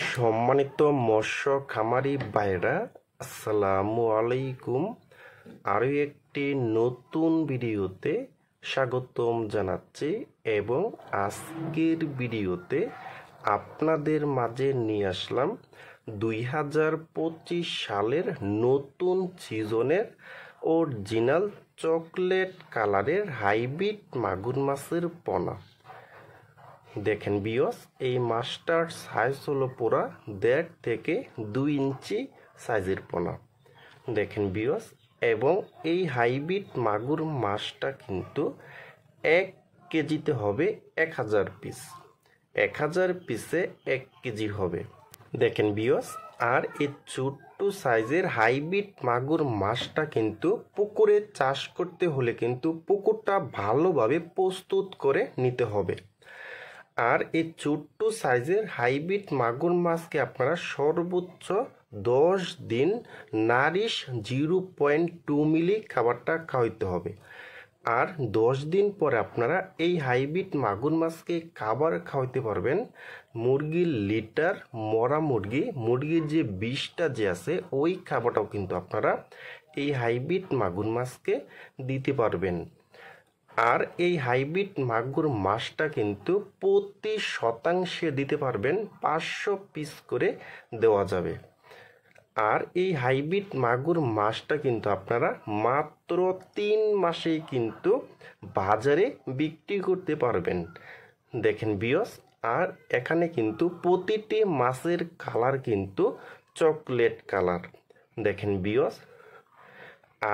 সম্মানিত মৎস্য খামারি ভাইরা, আসসালামু আলাইকুম। আরও একটি নতুন ভিডিওতে স্বাগতম জানাচ্ছি এবং আজকের ভিডিওতে আপনাদের মাঝে নিয়ে আসলাম 2025 সালের নতুন সিজনের অরিজিনাল চকলেট কালারের হাইব্রিড মাগুর মাছের পোনা। দেখেন বিয়স, এই মাছটার সাইজ হলো পুরা 1.5 থেকে 2 ইঞ্চি সাইজের পোনা। দেখেন বিয়স, এবং এই হাইব্রিড মাগুর মাছটা কিন্তু 1 কেজিতে হবে 1000 পিস। 1000 পিসে 1 কেজি হবে। দেখেন বিয়স, আর এই ছোট্ট সাইজের হাইব্রিড মাগুর মাছটা কিন্তু পুকুরে চাষ করতে হলে কিন্তু পুকুরটা ভালোভাবে প্রস্তুত করে নিতে হবে। আর এই ছোট্ট সাইজের হাইব্রিড মাগুর মাছকে আপনারা সর্বোচ্চ 10 দিন নারিশ 0.2 মিলি খাবারটা খাওয়াইতে হবে। আর 10 দিন পরে আপনারা এই হাইব্রিড মাগুর মাছকে খাবার খাওয়াইতে পারবেন মুরগির লিটার, মরা মুরগির যে বিষটা যে আছে ওই খাবারটাও কিন্তু আপনারা এই হাইব্রিড মাগুর মাছকে দিতে পারবেন। আর এই হাইব্রিড মাগুর মাছটা কিন্তু প্রতি শতাংশে দিতে পারবেন 500 পিস করে দেওয়া যাবে। আর এই হাইব্রিড মাগুর মাছটা কিন্তু আপনারা মাত্র 3 মাসেই কিন্তু বাজারে বিক্রি করতে পারবেন। দেখেন বিয়স, আর এখানে কিন্তু প্রতিটি মাছের কালার কিন্তু চকলেট কালার। দেখেন বিয়স,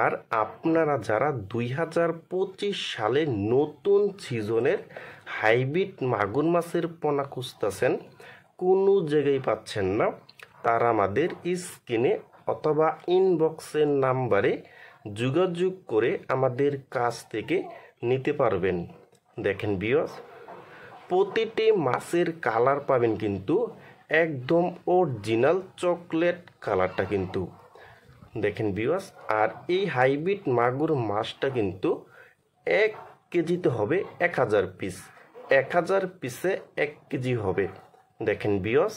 আর আপনারা যারা 2025 সালে নতুন সিজনের হাইব্রিড মাগুর মাছের পোনা খুঁজতেছেন, কোনো জায়গায় পাচ্ছেন না, তারা আমাদের স্ক্রিনে অথবা ইনবক্সের নাম্বারে যোগাযোগ করে আমাদের কাছ থেকে নিতে পারবেন। দেখেন বিয়স, প্রতিটি মাছের কালার পাবেন কিন্তু একদম অরিজিনাল চকলেট কালারটা কিন্তু। দেখেন বিয়স, আর এই হাইব্রিড মাগুর মাছটা কিন্তু 1 কেজিতে হবে 1000 পিস। 1000 পিসে 1 কেজি হবে। দেখেন বিয়স।